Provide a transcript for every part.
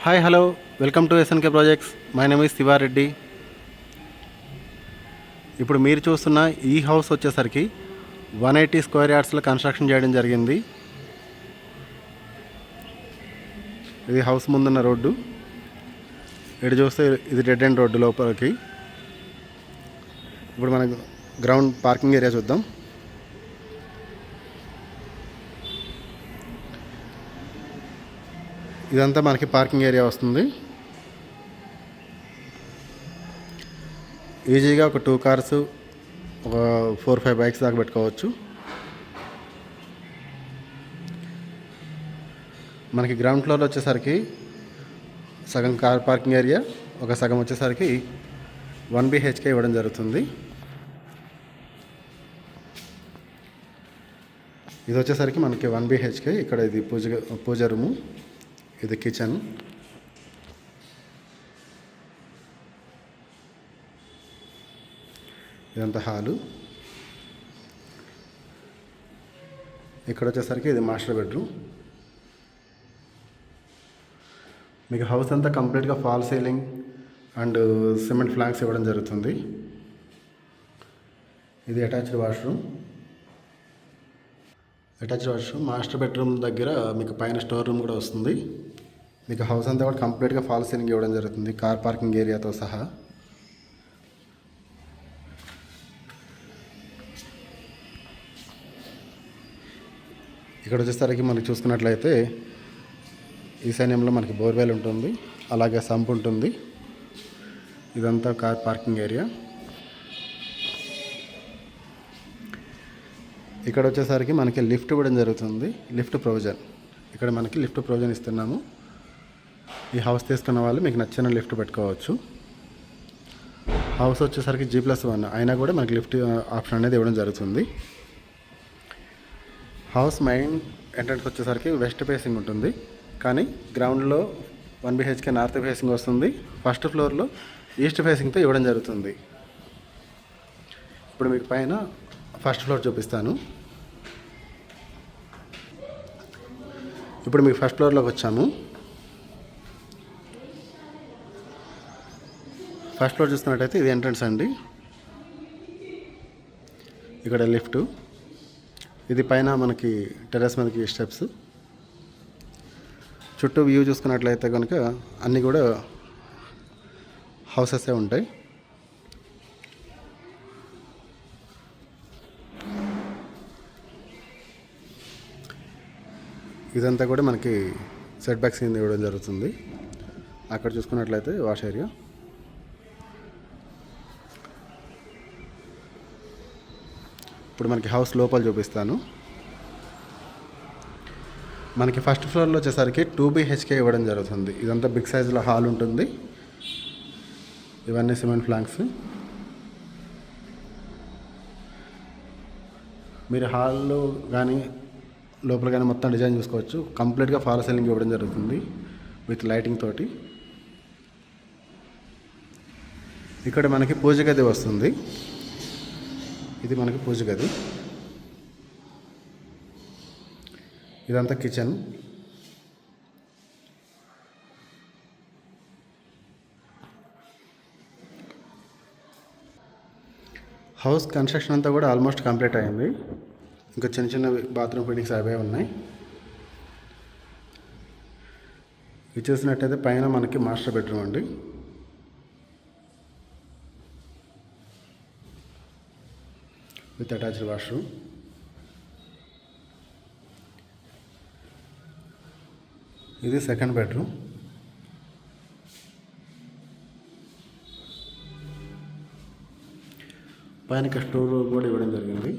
Hi hello welcome to SNK projects. My name is Sivareddy. ఇప్పుడు మీరు చూస్తున్న ఈ హౌస్ వచ్చేసరికి 180 స్క్వేర్ యార్డ్స్లో కన్స్ట్రక్షన్ చేయడం జరిగింది. ఇది హౌస్ ముందున్న రోడ్డు. ఇటు చూస్తే ఇది డెడ్ ఎండ్ రోడ్డు లోపలికి. ఇప్పుడు మనకు గ్రౌండ్ పార్కింగ్ ఏరియా చూద్దాం. ఇదంతా మనకి పార్కింగ్ ఏరియా వస్తుంది. ఈజీగా ఒక 2 కార్స్, ఒక 4-5 బైక్స్ దాకా పెట్టుకోవచ్చు. మనకి గ్రౌండ్ ఫ్లోర్లో వచ్చేసరికి సగం కార్ పార్కింగ్ ఏరియా, ఒక సగం వచ్చేసరికి 1 BHK ఇవ్వడం జరుగుతుంది. ఇది వచ్చేసరికి మనకి 1 BHK. ఇక్కడ ఇది పూజ రూము, ఇది కిచెన్. ఇదంతా హాలు. ఇక్కడ వచ్చేసరికి ఇది మాస్టర్ బెడ్రూమ్. మీకు హౌస్ అంతా కంప్లీట్గా fall ceiling and cement flanks ఇవ్వడం జరుగుతుంది. ఇది అటాచ్డ్ వాష్రూమ్. మాస్టర్ బెడ్రూమ్ దగ్గర మీకు పైన స్టోర్ రూమ్ కూడా వస్తుంది. మీకు హౌస్ అంతా కూడా కంప్లీట్గా ఫాల్ సీలింగ్ ఇవ్వడం జరుగుతుంది, కార్ పార్కింగ్ ఏరియాతో సహా. ఇక్కడ వచ్చేసరికి మనకి చూసుకున్నట్లయితే ఈశాన్యంలో మనకి బోర్వెల్ ఉంటుంది, అలాగే సంప్ ఉంటుంది. ఇదంతా కార్ పార్కింగ్ ఏరియా. ఇక్కడ వచ్చేసరికి మనకి లిఫ్ట్ ఇవ్వడం జరుగుతుంది, లిఫ్ట్ ప్రొవిజన్. ఇక్కడ మనకి లిఫ్ట్ ప్రొవిజన్ ఇస్తున్నాము. ఈ హౌస్ తీసుకున్న వాళ్ళు మీకు నచ్చిన లిఫ్ట్ పెట్టుకోవచ్చు. హౌస్ వచ్చేసరికి G+1 అయినా కూడా మనకి లిఫ్ట్ ఆప్షన్ అనేది ఇవ్వడం జరుగుతుంది. హౌస్ మెయిన్ ఎంట్రన్స్ వచ్చేసరికి వెస్ట్ ఫేసింగ్ ఉంటుంది, కానీ గ్రౌండ్లో 1 BHK నార్త్ ఫేసింగ్ వస్తుంది. ఫస్ట్ ఫ్లోర్లో ఈస్ట్ ఫేసింగ్తో ఇవ్వడం జరుగుతుంది. ఇప్పుడు మీకు పైన ఫస్ట్ ఫ్లోర్ చూపిస్తాను. ఇప్పుడు మీకు ఫస్ట్ ఫ్లోర్లోకి వచ్చాము. ఫస్ట్ ఫ్లోర్ చూస్తున్నట్టయితే ఇది ఎంట్రన్స్ అండి. ఇక్కడ లిఫ్ట్, ఇది పైన మనకి టెర్రస్ మీదకి స్టెప్స్. చుట్టూ వ్యూ చూసుకున్నట్లయితే కనుక అన్నీ కూడా హౌసెసే ఉంటాయి. ఇదంతా కూడా మనకి సెట్ బ్యాక్స్ కింద ఇవ్వడం జరుగుతుంది. అక్కడ చూసుకున్నట్లయితే వాష్ ఏరియా. ఇప్పుడు మనకి హౌస్ లోపల చూపిస్తాను. మనకి ఫస్ట్ ఫ్లోర్లో వచ్చేసరికి 2 BHK ఇవ్వడం జరుగుతుంది. ఇదంతా బిగ్ సైజులో హాల్ ఉంటుంది. ఇవన్నీ సిమెంట్ ఫ్లాంక్స్. మీరు హాల్లో కానీ లోపల కానీ మొత్తం డిజైన్ చూసుకోవచ్చు. కంప్లీట్గా ఫాల్ సీలింగ్ ఇవ్వడం జరుగుతుంది విత్ లైటింగ్ తోటి. ఇక్కడ మనకి పూజ గది వస్తుంది. ఇది మనకి పూజ గది. ఇదంతా కిచెన్. హౌస్ కన్స్ట్రక్షన్ అంతా కూడా ఆల్మోస్ట్ కంప్లీట్ అయింది. ఇంకా చిన్న చిన్న బాత్రూమ్ ఫిట్టింగ్స్ అవే ఉన్నాయి. ఇది చూసినట్టయితే పైన మనకి మాస్టర్ బెడ్రూమ్ అండి. With attached washroom. ఇది సెకండ్ బెడ్రూమ్. పైన స్టోర్ రూమ్ కూడా ఇవ్వడం జరిగింది.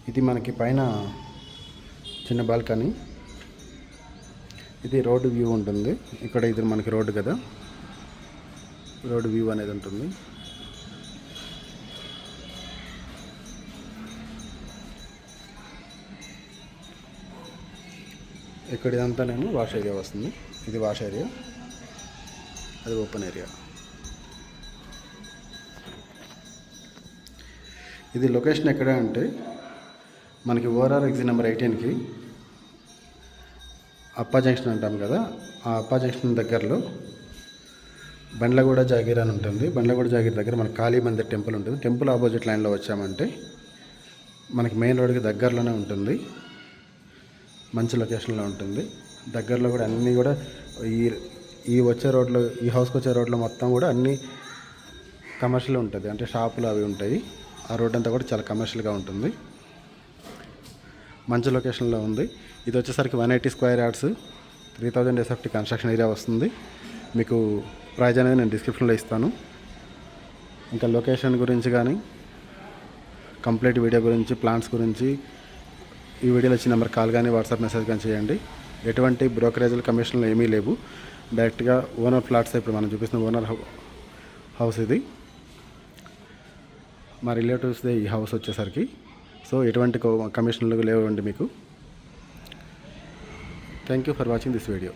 ఇది మనకి పైన చిన్న బాల్కనీ. ఇది రోడ్డు వ్యూ ఉంటుంది. ఇక్కడ ఇది మనకి రోడ్డు కదా, రోడ్డు వ్యూ అనేది ఉంటుంది. ఇక్కడ ఇదంతా నేను వాష్ ఏరియా వస్తుంది. ఇది వాష్ ఏరియా, అది ఓపెన్ ఏరియా. ఇది లొకేషన్ ఎక్కడ అంటే మనకి ఓఆర్ఆర్ ఎగ్జిట్ నెంబర్ 18కి అప్పా జంక్షన్ అంటాం కదా, ఆ అప్పా జంక్షన్ దగ్గరలో బండ్లగూడ జాగీర్ అని ఉంటుంది. బండ్లగూడ జాగీర్ దగ్గర మనకి కాళీ మందిర్ టెంపుల్ ఉంటుంది. టెంపుల్ ఆపోజిట్ లైన్లో వచ్చామంటే మనకి మెయిన్ రోడ్కి దగ్గరలోనే ఉంటుంది. మంచి లొకేషన్లో ఉంటుంది. దగ్గరలో కూడా అన్నీ కూడా ఈ వచ్చే రోడ్లో, ఈ హౌస్కి వచ్చే రోడ్లో మొత్తం కూడా అన్నీ కమర్షియల్ ఉంటుంది. అంటే షాపులు అవి ఉంటాయి. ఆ రోడ్ అంతా కూడా చాలా కమర్షియల్గా ఉంటుంది. మంచి లొకేషన్లో ఉంది. ఇది వచ్చేసరికి 180 square yards, 3000 SFT construction area వస్తుంది. మీకు ప్రైజ్ అనేది నేను డిస్క్రిప్షన్లో ఇస్తాను. ఇంకా లొకేషన్ గురించి కానీ, కంప్లీట్ వీడియో గురించి, ప్లాన్స్ గురించి ఈ వీడియోలో వచ్చి నెంబర్ కాల్ కానీ వాట్సాప్ మెసేజ్ కానీ చేయండి. ఎటువంటి బ్రోకరేజ్లు, కమిషన్లు ఏమీ లేవు. డైరెక్ట్గా ఓనర్ ఫ్లాట్స్. ఇప్పుడు మనం చూపిస్తున్న ఓనర్ హౌస్ ఇది. మా రిలేటివ్స్దే ఈ హౌస్ వచ్చేసరికి. సో ఎటువంటి కమిషన్లు లేవండి మీకు. Thank you for watching this video.